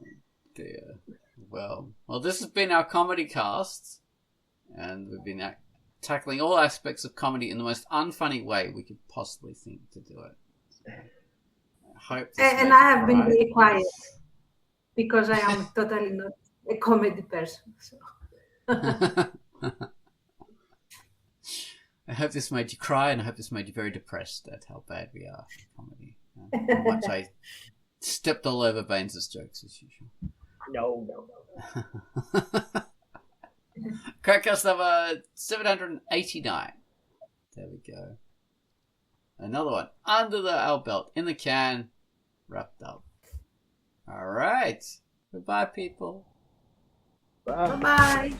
dear. Well, this has been our comedy cast, and we've been tackling all aspects of comedy in the most unfunny way we could possibly think to do it. So, I hope. And I have been very quiet because I am totally not a comedy person. So. I hope this made you cry, and I hope this made you very depressed at how bad we are at comedy. How much I stepped all over Baines' jokes as usual. No. Quackcast number 789. There we go. Another one under our belt, in the can, wrapped up. All right. Goodbye, people. Bye. Bye-bye.